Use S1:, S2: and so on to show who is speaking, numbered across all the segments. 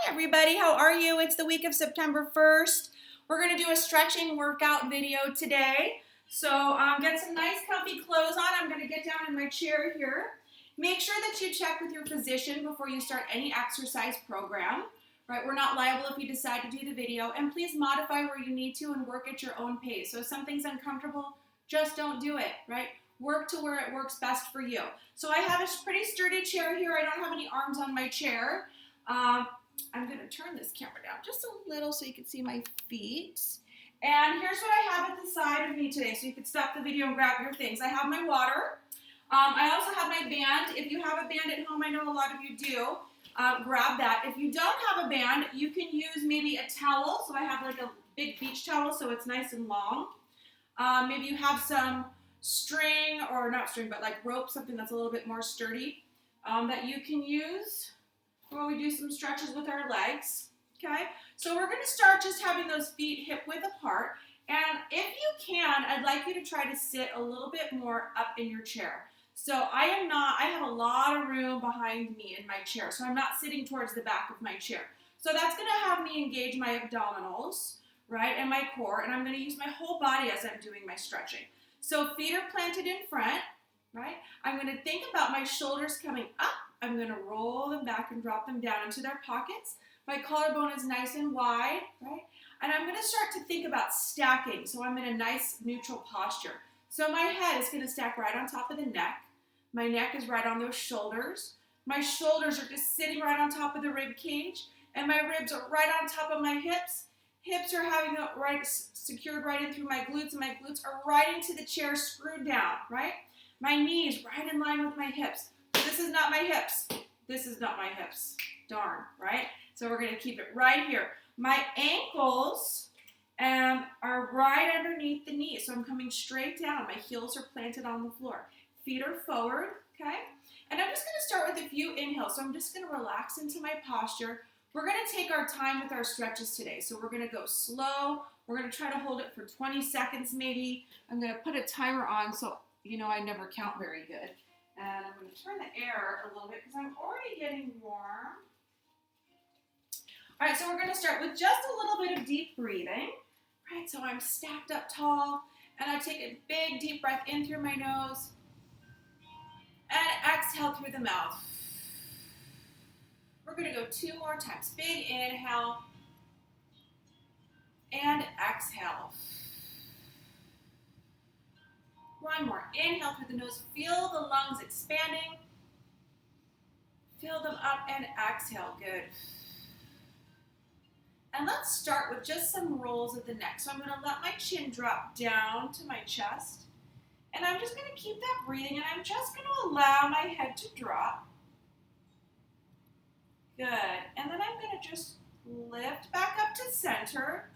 S1: Hi everybody, how are you? It's the week of September 1st. We're going to do a stretching workout video today. So get some nice comfy clothes on. I'm going to get down in my chair here. Make sure that you check with your physician before you start any exercise program. Right? We're not liable if you decide to do the video. And please modify where you need to and work at your own pace. So if something's uncomfortable, just don't do it, right? Work to where it works best for you. So I have a pretty sturdy chair here. I don't have any arms on my chair. I'm going to turn this camera down just a little so you can see my feet. And here's what I have at the side of me today, so you can stop the video and grab your things. I have my water. I also have my band. If you have a band at home, I know a lot of you do, grab that. If you don't have a band, you can use maybe a towel. So I have like a big beach towel, so it's nice and long. Maybe you have some string, or not string, but like rope, something that's a little bit more sturdy, that you can use when we do some stretches with our legs, okay? So we're gonna start just having those feet hip width apart. And if you can, I'd like you to try to sit a little bit more up in your chair. So I have a lot of room behind me in my chair, so I'm not sitting towards the back of my chair. So that's gonna have me engage my abdominals, right, and my core, and I'm gonna use my whole body as I'm doing my stretching. So feet are planted in front, right? I'm gonna think about my shoulders coming up. I'm going to roll them back and drop them down into their pockets. My collarbone is nice and wide, right? And I'm going to start to think about stacking. So I'm in a nice neutral posture. So my head is going to stack right on top of the neck. My neck is right on those shoulders. My shoulders are just sitting right on top of the rib cage. And my ribs are right on top of my hips. Hips are having it right secured right in through my glutes. And my glutes are right into the chair, screwed down, right? My knees right in line with my hips. This is not my hips. This is not my hips. Darn, right? So we're going to keep it right here. My ankles are right underneath the knees. So I'm coming straight down. My heels are planted on the floor. Feet are forward, okay? And I'm just going to start with a few inhales. So I'm just going to relax into my posture. We're going to take our time with our stretches today. So we're going to go slow. We're going to try to hold it for 20 seconds maybe. I'm going to put a timer on so you know I never count very good. And I'm going to turn the air a little bit because I'm already getting warm. All right, so we're going to start with just a little bit of deep breathing. All right, so I'm stacked up tall, and I take a big deep breath in through my nose, and exhale through the mouth. We're going to go 2 more times. Big inhale, and exhale. One more. Inhale through the nose. Feel the lungs expanding. Fill them up and exhale. Good. And let's start with just some rolls of the neck. So I'm going to let my chin drop down to my chest. And I'm just going to keep that breathing. And I'm just going to allow my head to drop. Good. And then I'm going to just lift back up to center.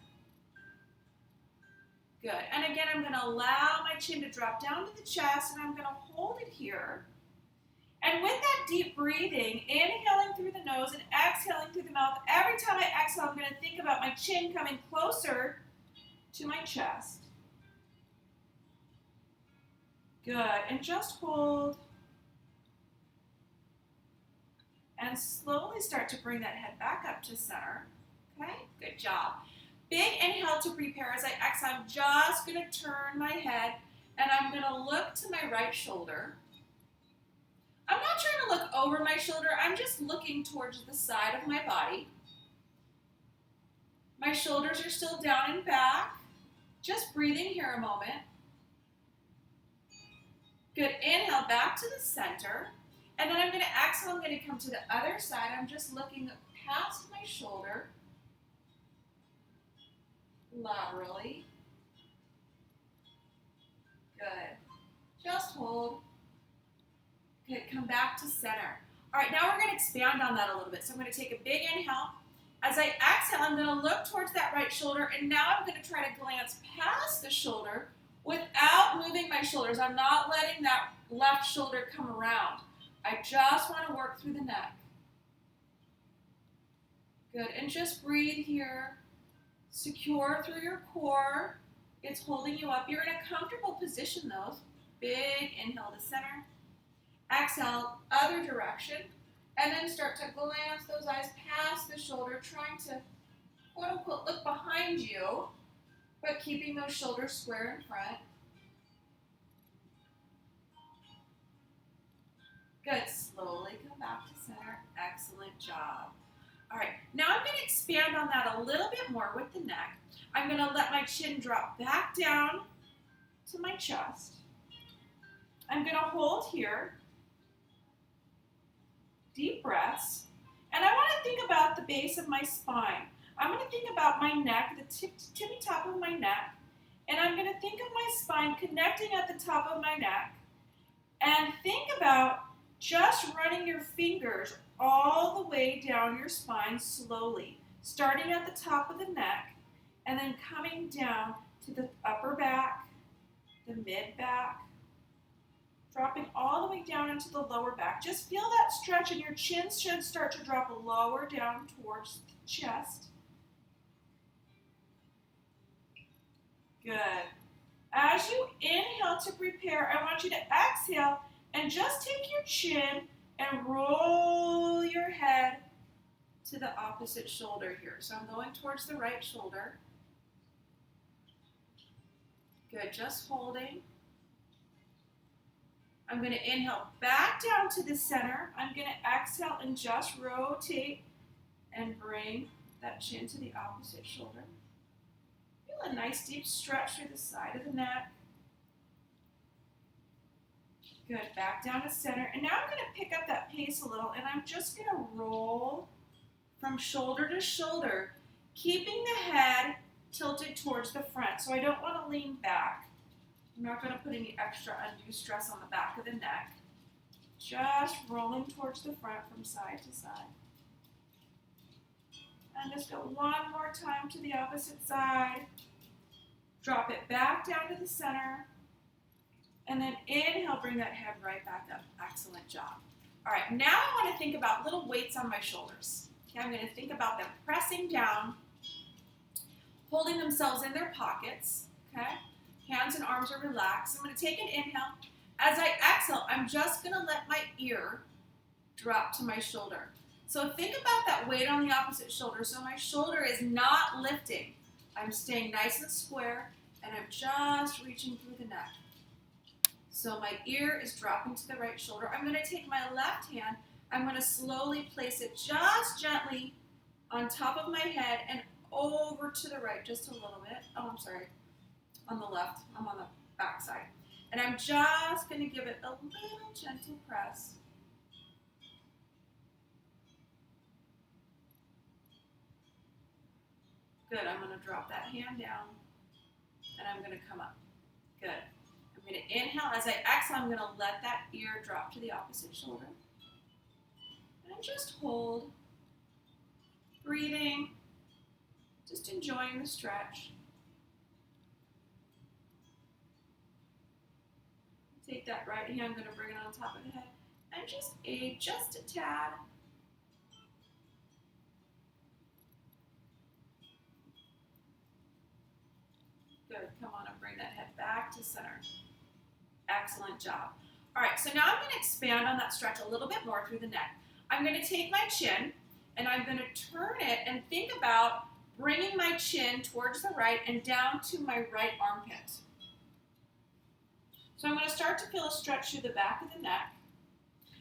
S1: Good. And again, I'm going to allow my chin to drop down to the chest. And I'm going to hold it here. And with that deep breathing, inhaling through the nose and exhaling through the mouth, every time I exhale, I'm going to think about my chin coming closer to my chest. Good. And just hold. And slowly start to bring that head back up to center. Okay? Good job. Big inhale to prepare. As I exhale, I'm just going to turn my head and I'm going to look to my right shoulder. I'm not trying to look over my shoulder. I'm just looking towards the side of my body. My shoulders are still down and back. Just breathing here a moment. Good. Inhale back to the center. And then I'm going to exhale. I'm going to come to the other side. I'm just looking past my shoulder. Laterally. Good. Just hold. Good, come back to center. All right, now we're going to expand on that a little bit. So I'm going to take a big inhale. As I exhale, I'm going to look towards that right shoulder, and now I'm going to try to glance past the shoulder without moving my shoulders. I'm not letting that left shoulder come around. I just want to work through the neck. Good, and just breathe here. Secure through your core. It's holding you up. You're in a comfortable position, though. Big inhale to center. Exhale, other direction. And then start to glance those eyes past the shoulder, trying to, quote unquote, look behind you, but keeping those shoulders square in front. Good. Slowly come back to center. Excellent job. All right, now I'm going to expand on that a little bit more with the neck. I'm going to let my chin drop back down to my chest. I'm going to hold here. Deep breaths. And I want to think about the base of my spine. I'm going to think about my neck, the tippy top of my neck. And I'm going to think of my spine connecting at the top of my neck. And think about just running your fingers all the way down your spine slowly, starting at the top of the neck and then coming down to the upper back, the mid back, dropping all the way down into the lower back. Just feel that stretch, and your chin should start to drop lower down towards the chest. Good. As you inhale to prepare, I want you to exhale and just take your chin and roll your head to the opposite shoulder here. So I'm going towards the right shoulder. Good, just holding. I'm going to inhale back down to the center. I'm going to exhale and just rotate and bring that chin to the opposite shoulder. Feel a nice deep stretch through the side of the neck. Good, back down to center. And now I'm going to pick up that pace a little, and I'm just going to roll from shoulder to shoulder, keeping the head tilted towards the front. So I don't want to lean back. I'm not going to put any extra undue stress on the back of the neck. Just rolling towards the front from side to side. And just go one more time to the opposite side. Drop it back down to the center. And then inhale, bring that head right back up. Excellent job. All right, now I want to think about little weights on my shoulders. Okay, I'm going to think about them pressing down, holding themselves in their pockets. Okay, hands and arms are relaxed. I'm going to take an inhale. As I exhale, I'm just going to let my ear drop to my shoulder. So think about that weight on the opposite shoulder. So my shoulder is not lifting. I'm staying nice and square, and I'm just reaching through the neck. So my ear is dropping to the right shoulder. I'm going to take my left hand. I'm going to slowly place it just gently on top of my head and over to the right just a little bit. Oh, I'm sorry. On the left. I'm on the back side. And I'm just going to give it a little gentle press. Good. I'm going to drop that hand down, and I'm going to come up. Good. I'm going to inhale. As I exhale, I'm going to let that ear drop to the opposite shoulder. And just hold. Breathing. Just enjoying the stretch. Take that right hand, I'm going to bring it on top of the head. And just aid just a tad. Good. Come on and bring that head back to center. Excellent job. All right, so now I'm going to expand on that stretch a little bit more through the neck. I'm going to take my chin, and I'm going to turn it and think about bringing my chin towards the right and down to my right armpit. So I'm going to start to feel a stretch through the back of the neck.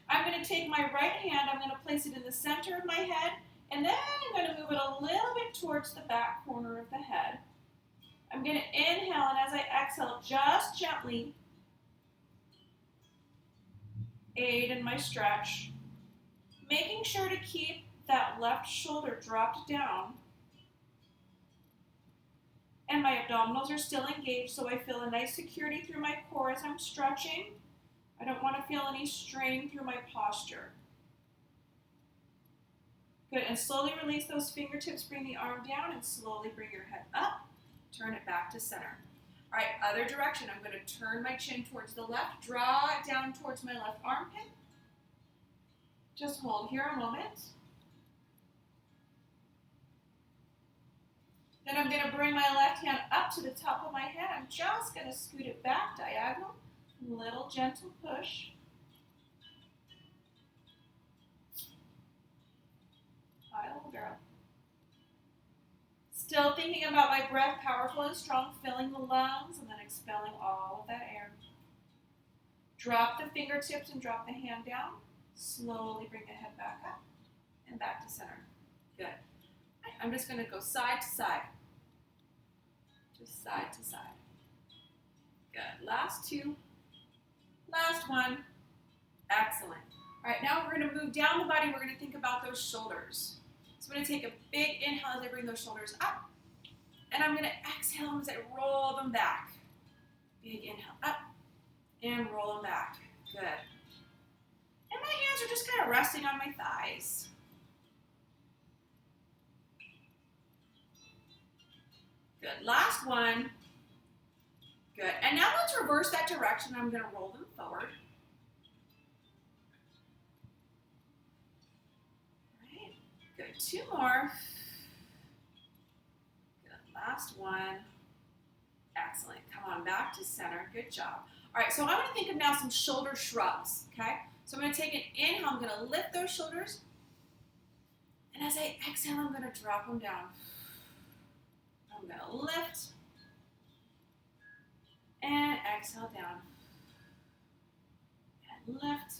S1: I'm going to take my right hand, I'm going to place it in the center of my head, and then I'm going to move it a little bit towards the back corner of the head. I'm going to inhale, and as I exhale, just gently aid in my stretch, making sure to keep that left shoulder dropped down. And my abdominals are still engaged, so I feel a nice security through my core as I'm stretching. I don't want to feel any strain through my posture. Good, and slowly release those fingertips, bring the arm down, and slowly bring your head up. Turn it back to center. All right, other direction. I'm going to turn my chin towards the left, draw it down towards my left armpit. Just hold here a moment. Then I'm going to bring my left hand up to the top of my head. I'm just going to scoot it back diagonal. Little gentle push. Still thinking about my breath, powerful and strong, filling the lungs and then expelling all of that air. Drop the fingertips and drop the hand down. Slowly bring the head back up and back to center. Good. I'm just going to go side to side. Just side to side. Good. Last two. Last one. Excellent. All right, now we're going to move down the body. We're going to think about those shoulders. So I'm going to take a big inhale as I bring those shoulders up. And I'm going to exhale as I roll them back. Big inhale up and roll them back. Good. And my hands are just kind of resting on my thighs. Good. Last one. Good. And now let's reverse that direction. I'm going to roll them forward. Good, two more. Good, last one. Excellent, come on back to center, good job. All right, so I'm gonna think of now some shoulder shrugs, okay? So I'm gonna take an inhale, I'm gonna lift those shoulders. And as I exhale, I'm gonna drop them down. I'm gonna lift. And exhale down. And lift.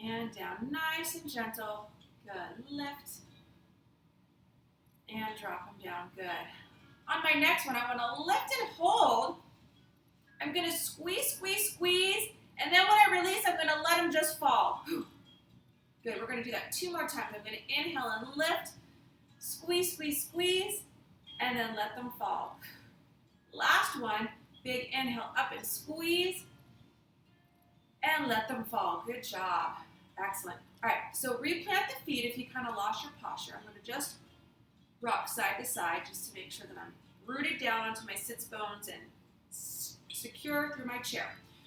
S1: And down, nice and gentle. Good, lift. And drop them down, good. On my next one, I want to lift and hold. I'm going to squeeze, squeeze, squeeze. And then when I release, I'm going to let them just fall. Good, we're going to do that two more times. I'm going to inhale and lift. Squeeze, squeeze, squeeze. And then let them fall. Last one, big inhale up and squeeze. And let them fall, good job. Excellent. All right, so replant the feet if you kind of lost your posture. I'm going to just rock side to side just to make sure that I'm rooted down onto my sits bones and secure through my chair.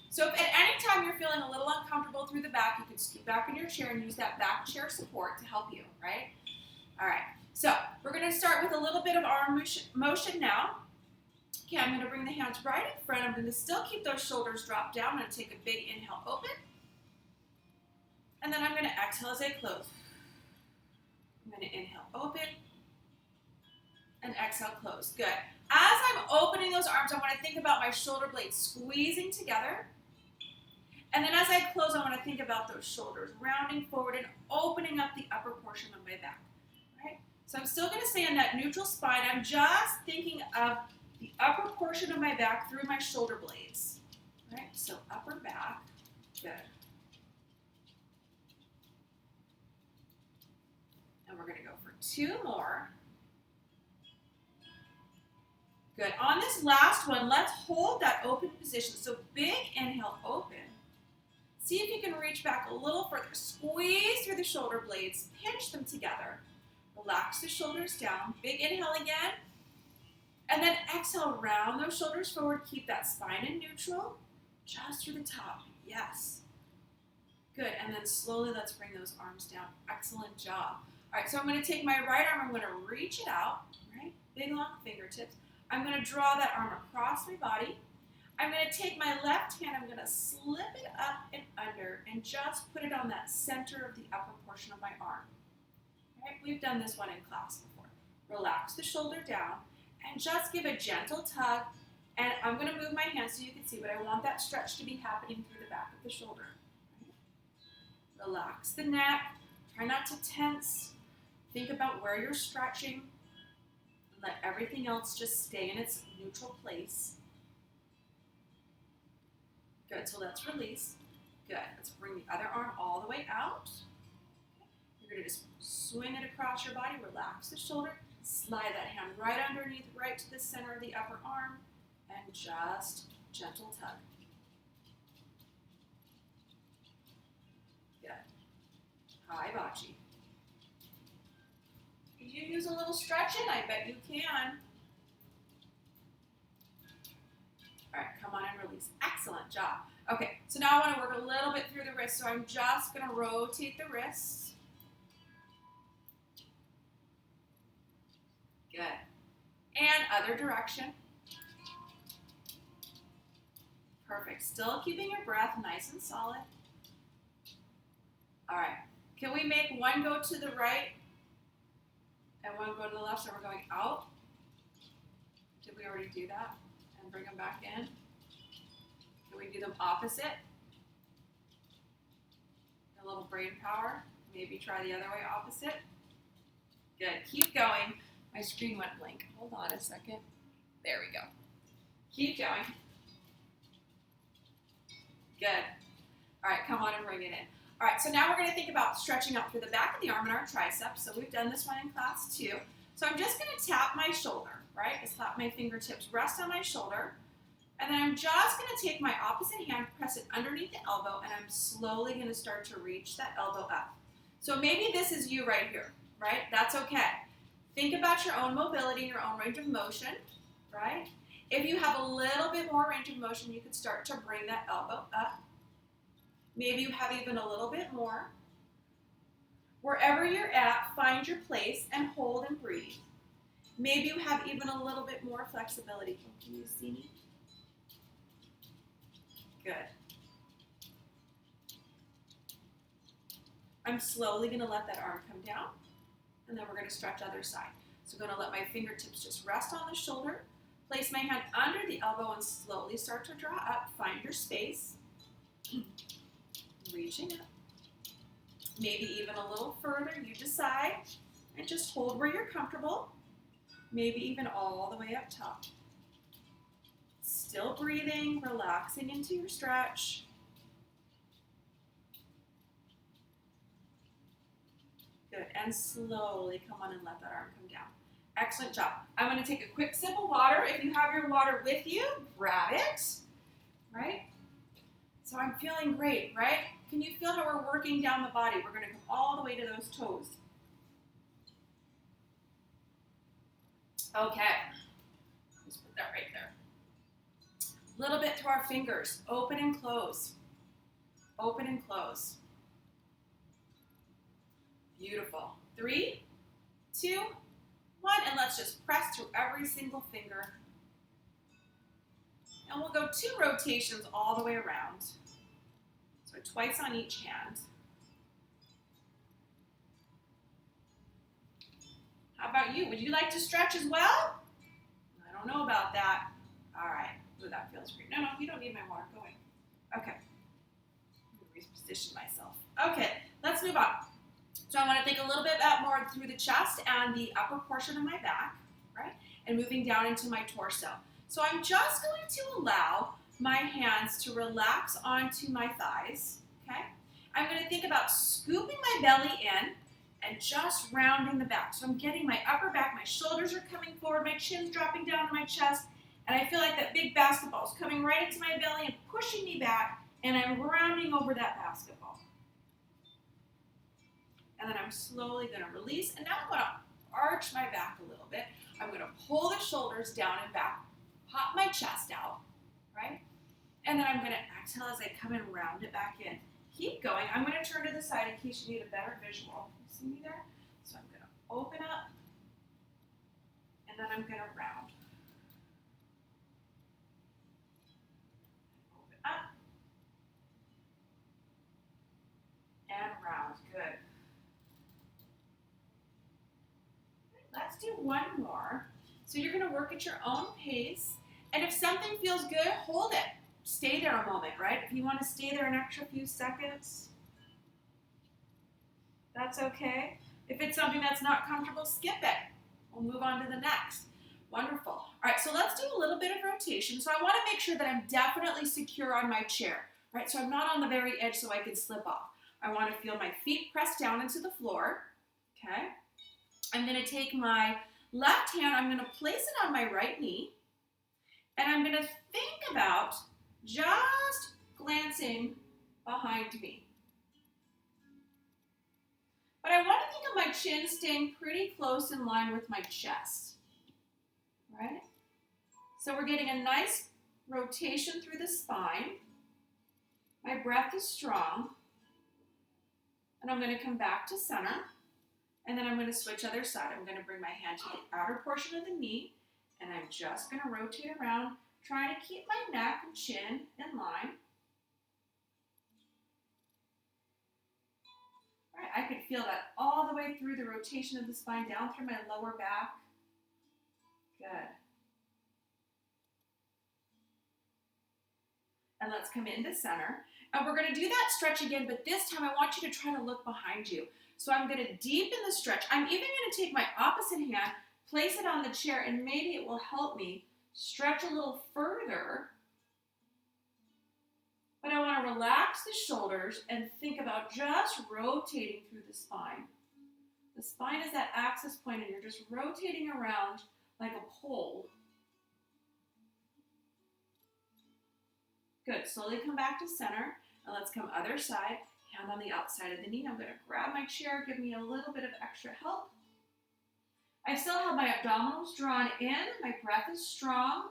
S1: So if at any time you're feeling a little uncomfortable through the back, you can scoot back in your chair and use that back chair support to help you, right? All right, so we're going to start with a little bit of arm motion now. Okay, I'm going to bring the hands right in front. I'm going to still keep those shoulders dropped down. I'm going to take a big inhale, open. And then I'm going to exhale as I close. I'm going to inhale, open. And exhale, close. Good. As I'm opening those arms, I want to think about my shoulder blades squeezing together. And then as I close, I want to think about those shoulders rounding forward and opening up the upper portion of my back. Right? So I'm still going to stay in that neutral spine. I'm just thinking of the upper portion of my back through my shoulder blades. Right? So upper back. Good. And we're going to go for two more. Good. On this last one, let's hold that open position. So big inhale, open. See if you can reach back a little further. Squeeze through the shoulder blades. Pinch them together. Relax the shoulders down. Big inhale again. And then exhale, round those shoulders forward. Keep that spine in neutral. Just through the top. Yes. Good. And then slowly let's bring those arms down. Excellent job. All right, so I'm going to take my right arm. I'm going to reach it out. Right? Big long fingertips. I'm going to draw that arm across my body. I'm going to take my left hand, I'm going to slip it up and under and just put it on that center of the upper portion of my arm. All right, we've done this one in class before. Relax the shoulder down and just give a gentle tug. And I'm going to move my hand so you can see, but I want that stretch to be happening through the back of the shoulder. Relax the neck. Try not to tense. Think about where you're stretching. Let everything else just stay in its neutral place. Good, so let's release. Good, let's bring the other arm all the way out. You're going to just swing it across your body, relax the shoulder, slide that hand right underneath, right to the center of the upper arm, and just gentle tug. Good. High Bachi. Could you use a little stretching? I bet you can. All right, come on and release. Excellent job. Okay, so now I want to work a little bit through the wrists, so I'm just going to rotate the wrists. Good. And other direction. Perfect. Still keeping your breath nice and solid. All right. Can we make one go to the right And one go to the left, so we're going out. Did we already do that? And bring them back in. Can we do them opposite? A little brain power. Maybe try the other way, opposite. Good. Keep going. My screen went blank. Hold on a second. There we go. Keep going. Good. All right, come on and bring it in. All right, so now we're going to think about stretching out through the back of the arm and our triceps. So we've done this one in class too. So I'm just going to tap my shoulder, right? Just tap my fingertips, rest on my shoulder. And then I'm just going to take my opposite hand, press it underneath the elbow, and I'm slowly going to start to reach that elbow up. So maybe this is you right here, right? That's okay. Think about your own mobility, your own range of motion, right? If you have a little bit more range of motion, you could start to bring that elbow up. Maybe you have even a little bit more. Wherever you're at, find your place and hold and breathe. Maybe you have even a little bit more flexibility. Can you see me? Good. I'm slowly going to let that arm come down, and then we're going to stretch other side. So I'm going to let my fingertips just rest on the shoulder, place my hand under the elbow, and slowly start to draw up. Find your space. Reaching up. Maybe even a little further, you decide, and just hold where you're comfortable. Maybe even all the way up top. Still breathing, relaxing into your stretch. Good, and slowly come on and let that arm come down. Excellent job. I'm going to take a quick sip of water. If you have your water with you, grab it, right? So I'm feeling great, right? Can you feel how we're working down the body? We're going to come all the way to those toes. Okay, let's put that right there. A little bit through our fingers. Open and close. Open and close. Beautiful. 3, 2, 1, and let's just press through every single finger. And we'll go 2 rotations all the way around. So twice on each hand. How about you? Would you like to stretch as well? I don't know about that. All right. Ooh, that feels great. No, you don't need my water. Go away. Okay. Let me reposition myself. Okay, let's move on. So I want to think a little bit more through the chest and the upper portion of my back, right? And moving down into my torso. So I'm just going to allow my hands to relax onto my thighs, okay? I'm going to think about scooping my belly in and just rounding the back. So I'm getting my upper back, my shoulders are coming forward, my chin's dropping down to my chest, and I feel like that big basketball is coming right into my belly and pushing me back, and I'm rounding over that basketball. And then I'm slowly going to release, and now I'm going to arch my back a little bit. I'm going to pull the shoulders down and back, pop my chest out, right? And then I'm going to exhale as I come and round it back in. Keep going. I'm going to turn to the side in case you need a better visual. You see me there? So I'm going to open up, and then I'm going to round. Open up, and round. Good. Let's do one more. So you're going to work at your own pace, and if something feels good, hold it. Stay there a moment, right? If you want to stay there an extra few seconds, that's okay. If it's something that's not comfortable, skip it. We'll move on to the next. Wonderful. All right, so let's do a little bit of rotation. So I want to make sure that I'm definitely secure on my chair, right? So I'm not on the very edge so I can slip off. I want to feel my feet pressed down into the floor, okay? I'm going to take my left hand, I'm going to place it on my right knee, and I'm going to think about just glancing behind me. But I want to think of my chin staying pretty close in line with my chest, right? So we're getting a nice rotation through the spine. My breath is strong. And I'm going to come back to center. And then I'm going to switch other side. I'm going to bring my hand to the outer portion of the knee. And I'm just going to rotate around, trying to keep my neck and chin in line. All Right, I could feel that all the way through the rotation of the spine, down through my lower back. Good. And let's come into center. And we're going to do that stretch again, but this time I want you to try to look behind you. So I'm going to deepen the stretch. I'm even going to take my opposite hand, place it on the chair, and maybe it will help me stretch a little further. But I want to relax the shoulders and think about just rotating through the spine. The spine is that axis point, and you're just rotating around like a pole. Good. Slowly come back to center, and let's come other side. Hand on the outside of the knee. I'm going to grab my chair, give me a little bit of extra help. I still have my abdominals drawn in. My breath is strong.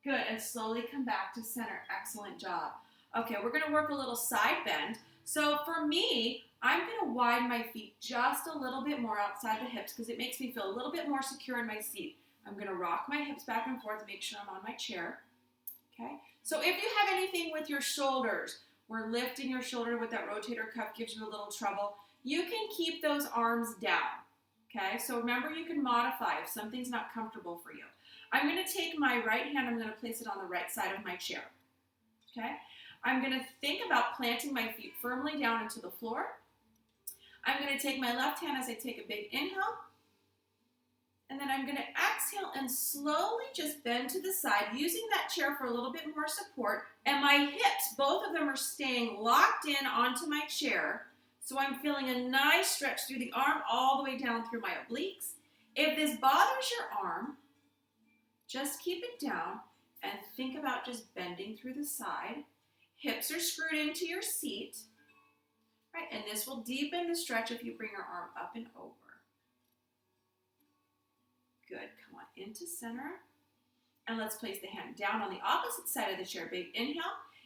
S1: Good, and slowly come back to center. Excellent job. Okay, we're going to work a little side bend. So for me, I'm going to widen my feet just a little bit more outside the hips because it makes me feel a little bit more secure in my seat. I'm going to rock my hips back and forth, make sure I'm on my chair. Okay, so if you have anything with your shoulders, where lifting your shoulder with that rotator cuff gives you a little trouble, you can keep those arms down. Okay, so remember you can modify if something's not comfortable for you. I'm going to take my right hand, I'm going to place it on the right side of my chair. Okay, I'm going to think about planting my feet firmly down into the floor. I'm going to take my left hand as I take a big inhale. And then I'm going to exhale and slowly just bend to the side, using that chair for a little bit more support. And my hips, both of them are staying locked in onto my chair. So I'm feeling a nice stretch through the arm all the way down through my obliques. If this bothers your arm, just keep it down and think about just bending through the side. Hips are screwed into your seat. Right, and this will deepen the stretch if you bring your arm up and over. Good, come on into center. And let's place the hand down on the opposite side of the chair. Big inhale.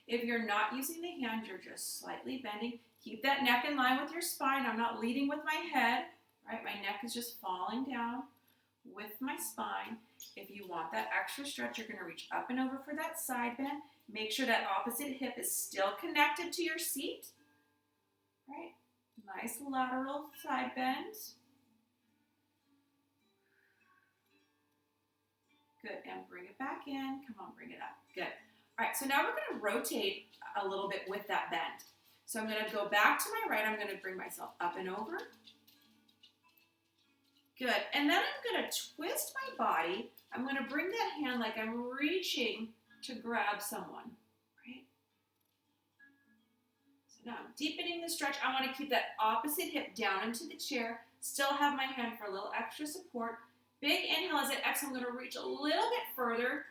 S1: If you're not using the hand, you're just slightly bending. Keep that neck in line with your spine. I'm not leading with my head, right? My neck is just falling down with my spine. If you want that extra stretch, you're going to reach up and over for that side bend. Make sure that opposite hip is still connected to your seat, right? Nice lateral side bend. Good, and bring it back in. Come on, bring it up. Good. All right, so now we're going to rotate a little bit with that bend. So I'm going to go back to my right. I'm going to bring myself up and over. Good, and then I'm going to twist my body. I'm going to bring that hand like I'm reaching to grab someone, right? So now I'm deepening the stretch. I want to keep that opposite hip down into the chair. Still have my hand for a little extra support. Big inhale as I exhale. I'm going to reach a little bit further.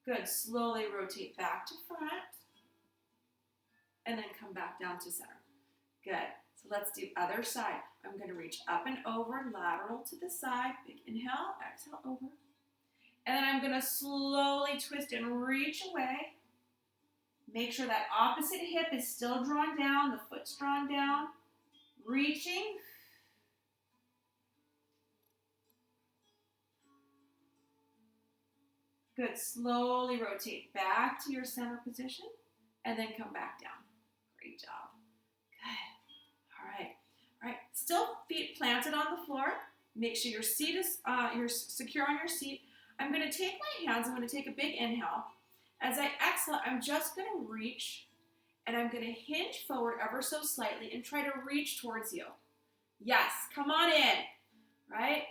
S1: Good. Slowly rotate back to front. And then come back down to center. Good. So let's do other side. I'm going to reach up and over, lateral to the side. Big inhale, exhale over. And then I'm going to slowly twist and reach away. Make sure that opposite hip is still drawn down, the foot's drawn down. Reaching. Good. Slowly rotate back to your center position and then come back down. Great job. Good. All right. All right. Still feet planted on the floor. Make sure your seat is you're secure on your seat. I'm going to take my hands. I'm going to take a big inhale. As I exhale, I'm just going to reach. And I'm going to hinge forward ever so slightly and try to reach towards you. Yes, come on in, right?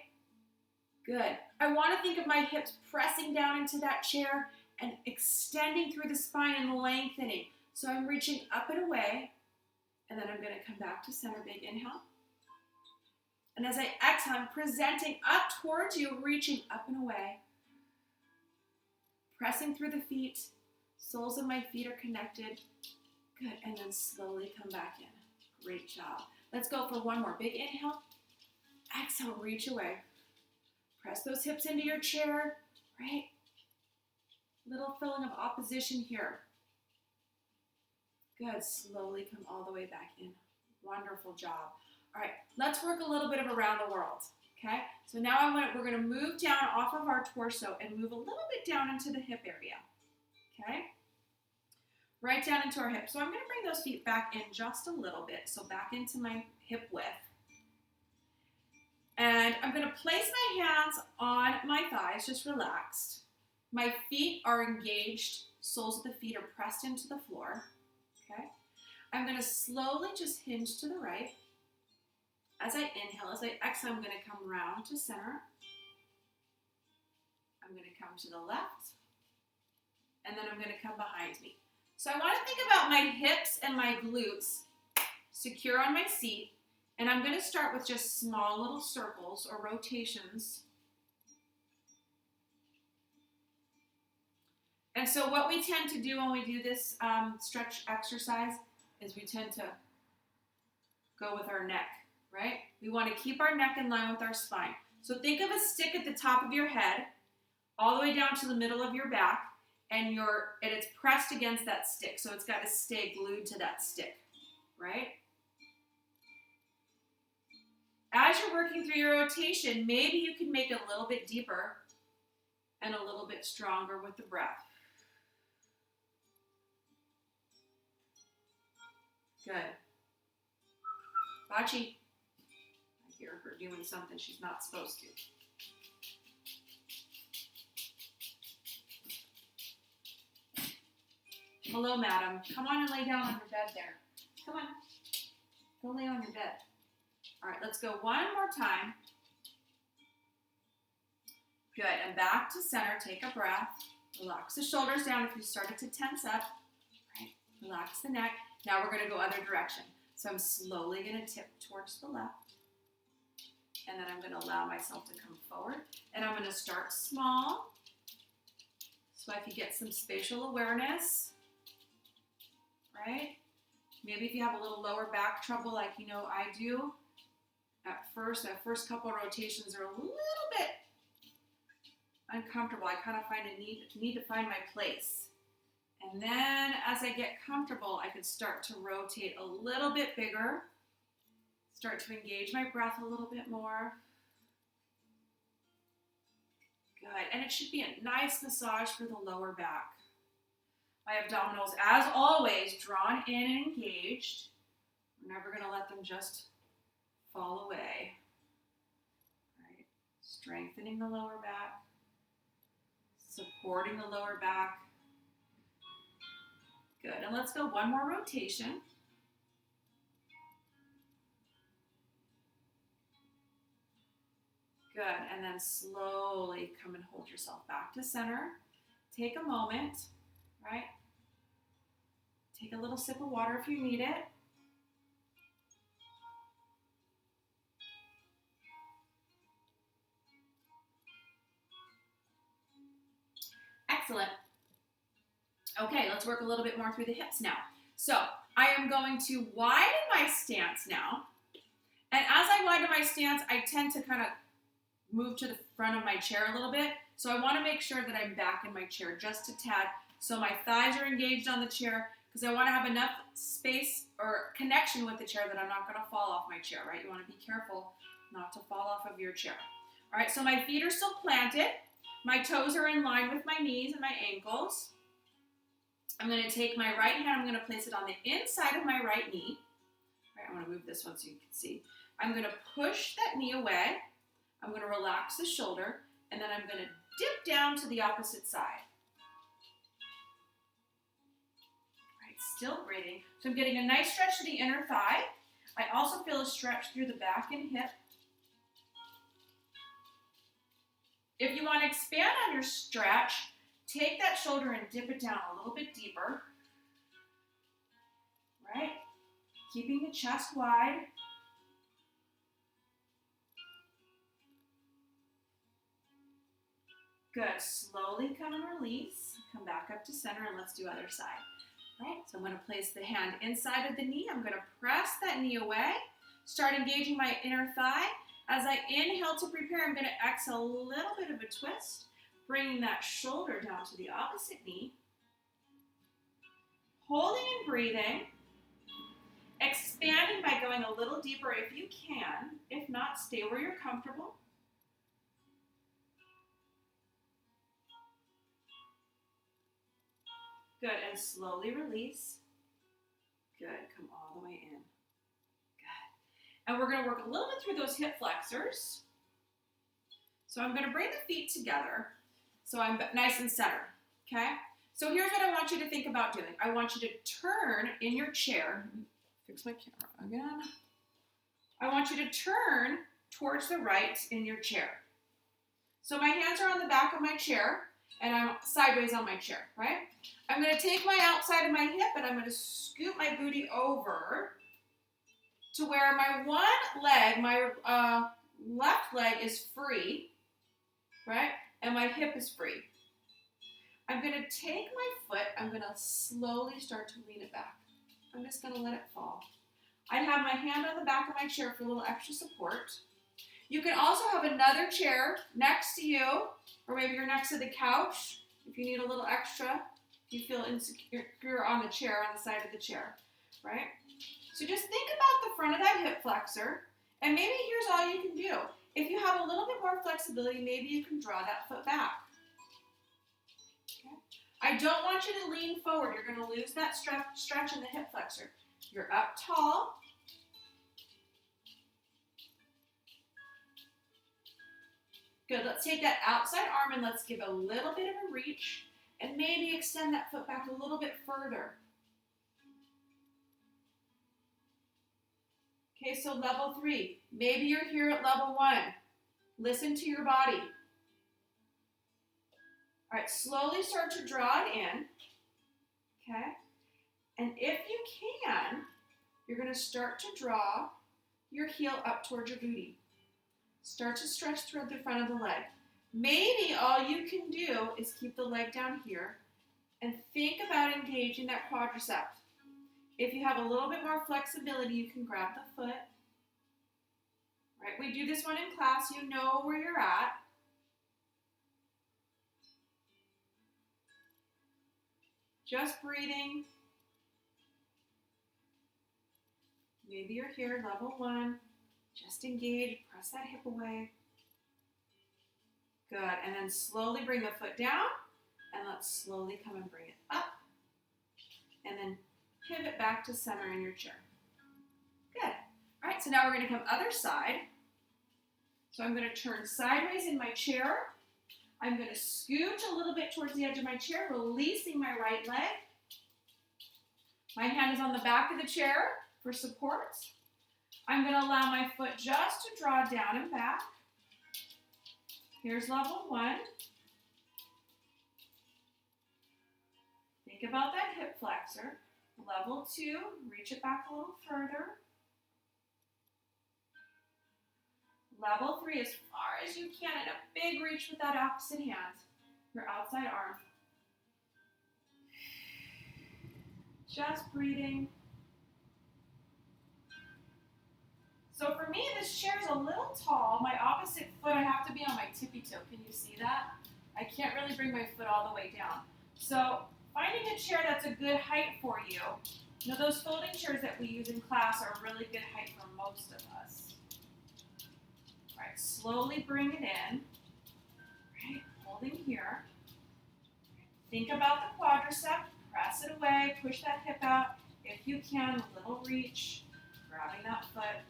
S1: Good. I want to think of my hips pressing down into that chair and extending through the spine and lengthening. So I'm reaching up and away, and then I'm going to come back to center. Big inhale. And as I exhale, I'm presenting up towards you, reaching up and away. Pressing through the feet. Soles of my feet are connected. Good, and then slowly come back in. Great job. Let's go for one more. Big inhale. Exhale, reach away. Press those hips into your chair, right? Little feeling of opposition here. Good, slowly come all the way back in. Wonderful job. All right, let's work a little bit of around the world, Okay, so now we're going to move down off of our torso and move a little bit down into the hip area. Okay, right down into our hip. So I'm going to bring those feet back in just a little bit, so back into my hip width. And I'm going to place my hands on my thighs, just relaxed. My feet are engaged, soles of the feet are pressed into the floor. Okay, I'm going to slowly just hinge to the right. As I inhale, as I exhale, I'm going to come round to center. I'm going to come to the left, and then I'm going to come behind me. So I want to think about my hips and my glutes secure on my seat, and I'm going to start with just small little circles or rotations. And so what we tend to do when we do this stretch exercise is we tend to go with our neck. Right? We want to keep our neck in line with our spine. So think of a stick at the top of your head, all the way down to the middle of your back, and it's pressed against that stick. So it's got to stay glued to that stick, right? As you're working through your rotation, maybe you can make it a little bit deeper and a little bit stronger with the breath. Good. Bachi. Hear her doing something she's not supposed to. Hello, madam. Come on and lay down on your bed there. Come on. Go lay on your bed. All right, let's go one more time. Good, and back to center. Take a breath. Relax the shoulders down if you started to tense up. Right. Relax the neck. Now we're going to go other direction. So I'm slowly going to tip towards the left. And then I'm going to allow myself to come forward. And I'm going to start small so I can get some spatial awareness, right? Maybe if you have a little lower back trouble like I do, that first couple of rotations are a little bit uncomfortable. I kind of find a need to find my place. And then as I get comfortable, I can start to rotate a little bit bigger. Start to engage my breath a little bit more. Good. And it should be a nice massage for the lower back. My abdominals, as always, drawn in and engaged. We're never going to let them just fall away. All right. Strengthening the lower back. Supporting the lower back. Good. And let's go one more rotation. Good, and then slowly come and hold yourself back to center. Take a moment, right? Take a little sip of water if you need it. Excellent. Okay, let's work a little bit more through the hips now. So I am going to widen my stance now. And as I widen my stance, I tend to kind of move to the front of my chair a little bit. So I want to make sure that I'm back in my chair just a tad. So my thighs are engaged on the chair because I want to have enough space or connection with the chair that I'm not going to fall off my chair, right? You want to be careful not to fall off of your chair. All right, so my feet are still planted. My toes are in line with my knees and my ankles. I'm going to take my right hand, I'm going to place it on the inside of my right knee. All right, I want to move this one so you can see. I'm going to push that knee away. I'm going to relax the shoulder, and then I'm going to dip down to the opposite side. All right, still breathing. So I'm getting a nice stretch to the inner thigh. I also feel a stretch through the back and hip. If you want to expand on your stretch, take that shoulder and dip it down a little bit deeper. Right? Keeping the chest wide. Good. Slowly come and release. Come back up to center and let's do other side. Right? So I'm going to place the hand inside of the knee. I'm going to press that knee away. Start engaging my inner thigh. As I inhale to prepare, I'm going to exhale a little bit of a twist, bringing that shoulder down to the opposite knee. Holding and breathing. Expanding by going a little deeper if you can. If not, stay where you're comfortable. Good, and slowly release. Good, come all the way in. Good. And we're gonna work a little bit through those hip flexors. So I'm gonna bring the feet together so I'm nice and centered, okay? So here's what I want you to think about doing. I want you to turn in your chair. Fix my camera again. I want you to turn towards the right in your chair. So my hands are on the back of my chair and I'm sideways on my chair, right? I'm gonna take my outside of my hip and I'm gonna scoot my booty over to where my one leg, my left leg is free, right? And my hip is free. I'm gonna take my foot, I'm gonna slowly start to lean it back. I'm just gonna let it fall. I have my hand on the back of my chair for a little extra support. You can also have another chair next to you, or maybe you're next to the couch if you need a little extra, if you feel insecure on the chair, on the side of the chair, right? So just think about the front of that hip flexor, and maybe here's all you can do. If you have a little bit more flexibility, maybe you can draw that foot back. Okay? I don't want you to lean forward. You're going to lose that stretch in the hip flexor. You're up tall. Good, let's take that outside arm and let's give a little bit of a reach and maybe extend that foot back a little bit further. Okay, so level 3. Maybe you're here at level 1. Listen to your body. All right, slowly start to draw it in. Okay, and if you can, you're going to start to draw your heel up towards your booty. Start to stretch through the front of the leg. Maybe all you can do is keep the leg down here and think about engaging that quadricep. If you have a little bit more flexibility, you can grab the foot. Right? We do this one in class. You know where you're at. Just breathing. Maybe you're here, level 1. Just engage, press that hip away. Good, and then slowly bring the foot down, and let's slowly come and bring it up. And then pivot back to center in your chair. Good. All right, so now we're going to come other side. So I'm going to turn sideways in my chair. I'm going to scooch a little bit towards the edge of my chair, releasing my right leg. My hand is on the back of the chair for support. I'm going to allow my foot just to draw down and back. Here's level 1. Think about that hip flexor. Level 2, reach it back a little further. Level 3, as far as you can, and a big reach with that opposite hand, your outside arm. Just breathing. So for me, this chair is a little tall. My opposite foot, I have to be on my tippy toe. Can you see that? I can't really bring my foot all the way down. So finding a chair that's a good height for you. You know, those folding chairs that we use in class are a really good height for most of us. All right, slowly bring it in. Right, holding here. Think about the quadricep. Press it away. Push that hip out. If you can, a little reach. Grabbing that foot.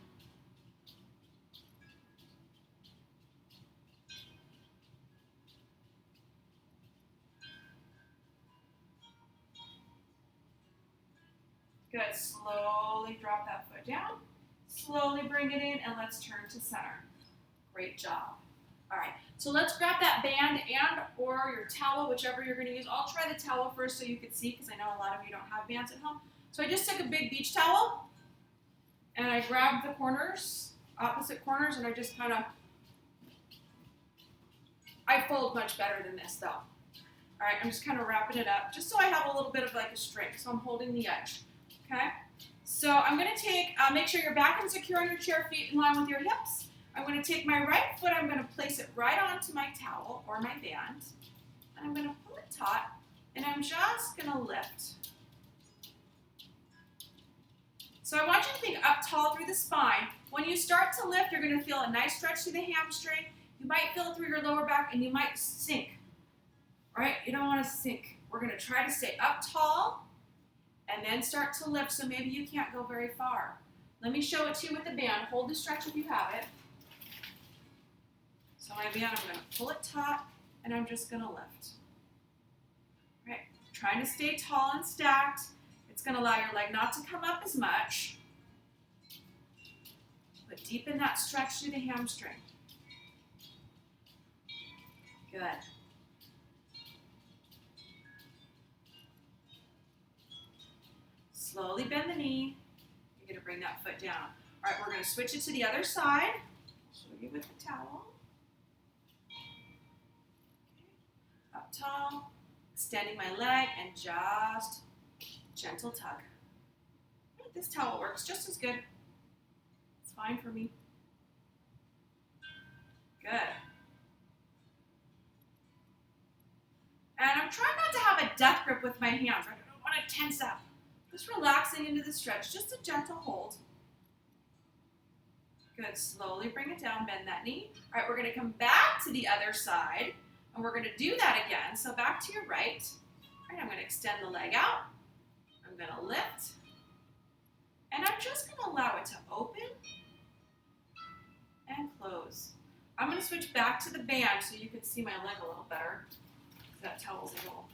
S1: Good, slowly drop that foot down, slowly bring it in, and let's turn to center. Great job. All right, so let's grab that band and or your towel, whichever you're gonna use. I'll try the towel first so you can see, because I know a lot of you don't have bands at home. So I just took a big beach towel, and I grabbed the corners, opposite corners, and I just kind of, I fold much better than this though. All right, I'm just kind of wrapping it up, just so I have a little bit of like a string, so I'm holding the edge. Okay, so I'm going to take, make sure your back and secure on your chair, feet in line with your hips. I'm going to take my right foot, I'm going to place it right onto my towel or my band, and I'm going to pull it taut, and I'm just going to lift. So I want you to think up tall through the spine. When you start to lift, you're going to feel a nice stretch through the hamstring. You might feel it through your lower back, and you might sink. All right, you don't want to sink. We're going to try to stay up tall and then start to lift, so maybe you can't go very far. Let me show it to you with the band. Hold the stretch if you have it. So my band, I'm going to pull it taut, and I'm just going to lift. All right, trying to stay tall and stacked. It's going to allow your leg not to come up as much, but deepen that stretch through the hamstring. Good. Slowly bend the knee. You're going to bring that foot down. All right, we're going to switch it to the other side. Show you with the towel. Up tall, extending my leg, and just gentle tug. This towel works just as good. It's fine for me. Good. And I'm trying not to have a death grip with my hands. I don't want to tense up. Just relaxing into the stretch, just a gentle hold. Good, slowly bring it down, bend that knee. All right, we're gonna come back to the other side, and we're gonna do that again. So back to your right. All right, I'm gonna extend the leg out. I'm gonna lift, and I'm just gonna allow it to open and close. I'm gonna switch back to the band so you can see my leg a little better. That towel's a little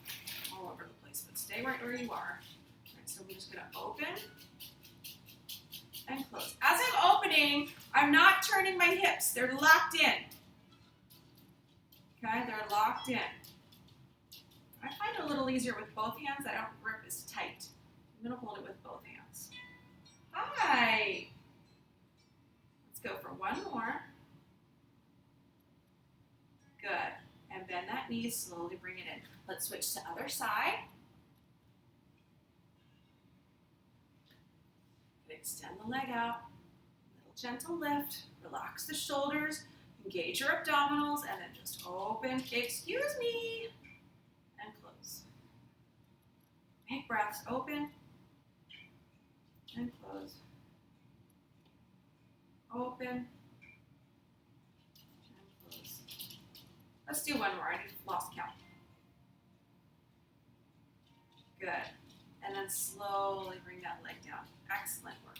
S1: all over the place, but stay right where you are. So I'm just going to open and close. As I'm opening, I'm not turning my hips. They're locked in. Okay, they're locked in. I find it a little easier with both hands. I don't grip as tight. I'm going to hold it with both hands. Hi. Let's go for one more. Good. And bend that knee, slowly bring it in. Let's switch to other side. Extend the leg out, little gentle lift, relax the shoulders, engage your abdominals, and then just open, excuse me, and close. Make breaths, open, and close. Open, and close. Let's do one more, I just lost count. Good. And then slowly bring that leg down. Excellent work.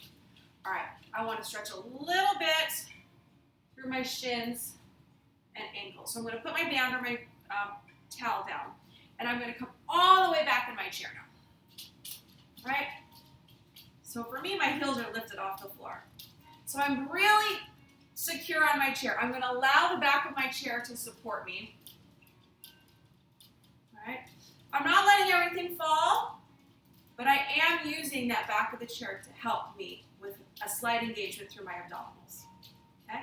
S1: All right, I want to stretch a little bit through my shins and ankles. So I'm going to put my band or my towel down, and I'm going to come all the way back in my chair now. Right? So for me, my heels are lifted off the floor. So I'm really secure on my chair. I'm going to allow the back of my chair to support me. All right? I'm not letting everything fall, but I am using that back of the chair to help me with a slight engagement through my abdominals. Okay?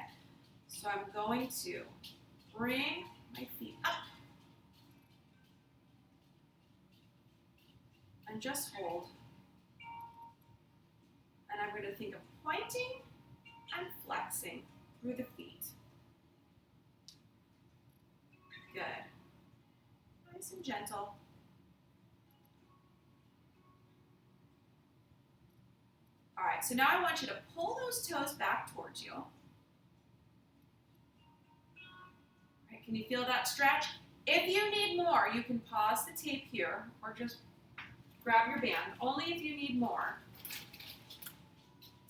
S1: So I'm going to bring my feet up and just hold. And I'm going to think of pointing and flexing through the feet. Good. Nice and gentle. All right, so now I want you to pull those toes back towards you. All right, can you feel that stretch? If you need more, you can pause the tape here or just grab your band, only if you need more.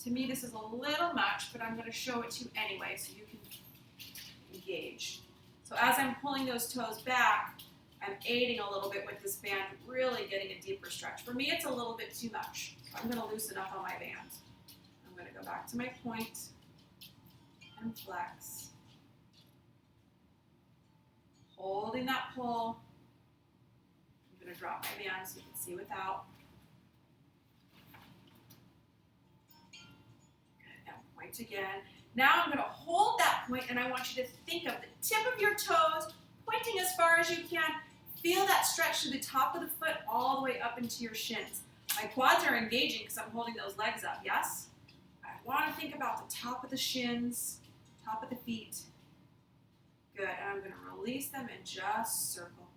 S1: To me, this is a little much, but I'm going to show it to you anyway so you can engage. So as I'm pulling those toes back, I'm aiding a little bit with this band, really getting a deeper stretch. For me, it's a little bit too much. So I'm going to loosen up on my band. I'm going to go back to my point and flex. Holding that pull. I'm going to drop my band so you can see without. Good, and point again. Now I'm going to hold that point, and I want you to think of the tip of your toes, pointing as far as you can. Feel that stretch to the top of the foot all the way up into your shins. My quads are engaging because I'm holding those legs up, yes? I want to think about the top of the shins, top of the feet. Good, and I'm going to release them and just circle.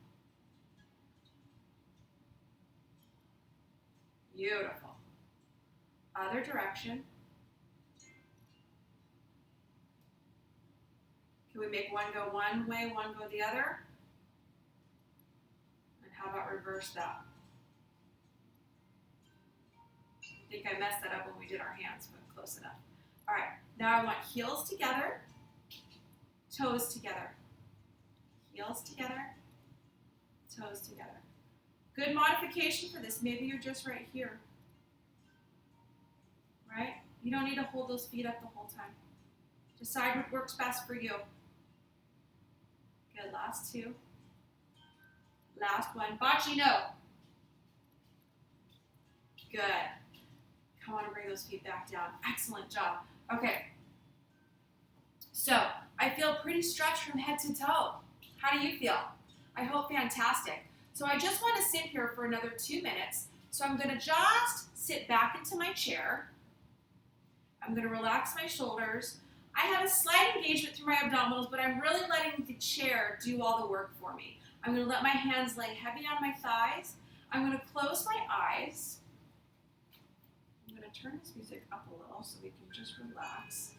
S1: Beautiful. Other direction. Can we make one go one way, one go the other? about reverse that. I think I messed that up when we did our hands, but close enough. All right, now I want heels together, toes together. Heels together, toes together. Good modification for this. Maybe you're just right here, right? You don't need to hold those feet up the whole time. Decide what works best for you. Good, last two. Last one, Bacino. Good. Come on and bring those feet back down. Excellent job. Okay. So, I feel pretty stretched from head to toe. How do you feel? I hope fantastic. So I just want to sit here for another 2 minutes. So I'm going to just sit back into my chair. I'm going to relax my shoulders. I have a slight engagement through my abdominals, but I'm really letting the chair do all the work for me. I'm going to let my hands lay heavy on my thighs. I'm going to close my eyes. I'm going to turn this music up a little so we can just relax.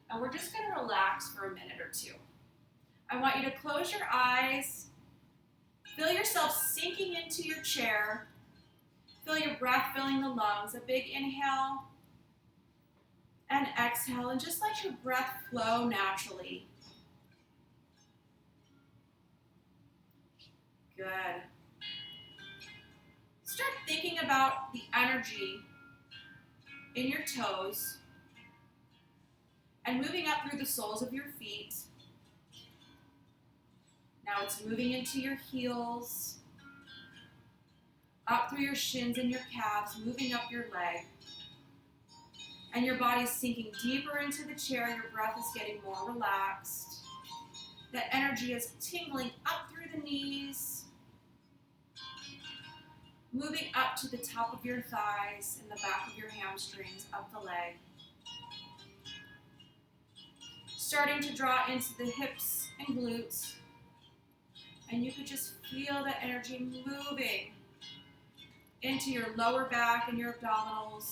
S1: And we're just going to relax for a minute or two. I want you to close your eyes. Feel yourself sinking into your chair. Feel your breath filling the lungs. A big inhale and exhale, and just let your breath flow naturally. Good. Start thinking about the energy in your toes and moving up through the soles of your feet. Now it's moving into your heels, up through your shins and your calves, moving up your leg. And your body's sinking deeper into the chair. Your breath is getting more relaxed. The energy is tingling up through the knees, moving up to the top of your thighs and the back of your hamstrings, up the leg. Starting to draw into the hips and glutes. And you could just feel that energy moving into your lower back and your abdominals.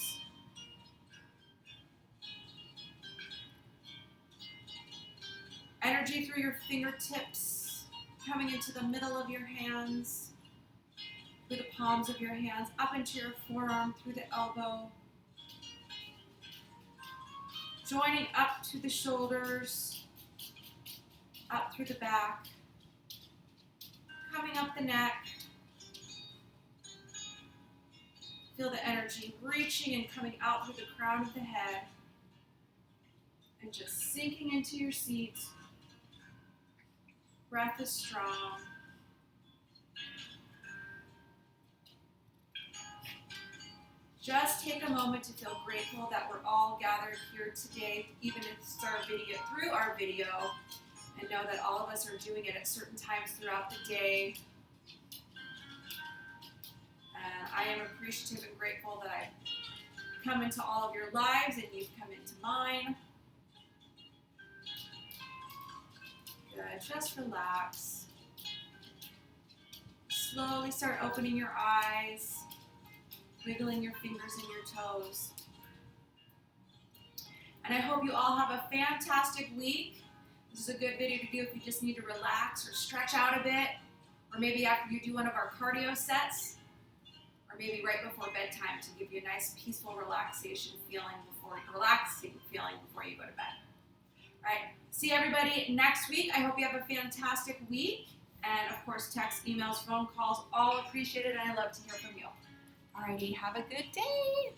S1: Energy through your fingertips, coming into the middle of your hands, through the palms of your hands, up into your forearm, through the elbow. Joining up to the shoulders, up through the back, coming up the neck. Feel the energy reaching and coming out through the crown of the head, and just sinking into your seat. Breath is strong. Just take a moment to feel grateful that we're all gathered here today, even if it's through our video, and know that all of us are doing it at certain times throughout the day. And I am appreciative and grateful that I've come into all of your lives and you've come into mine. Good, just relax. Slowly start opening your eyes, wiggling your fingers and your toes. And I hope you all have a fantastic week. This is a good video to do if you just need to relax or stretch out a bit, or maybe after you do one of our cardio sets, or maybe right before bedtime to give you a nice peaceful relaxing feeling before you go to bed. All right, see everybody next week. I hope you have a fantastic week. And of course, text, emails, phone calls, all appreciated, and I love to hear from you. Alrighty, have a good day.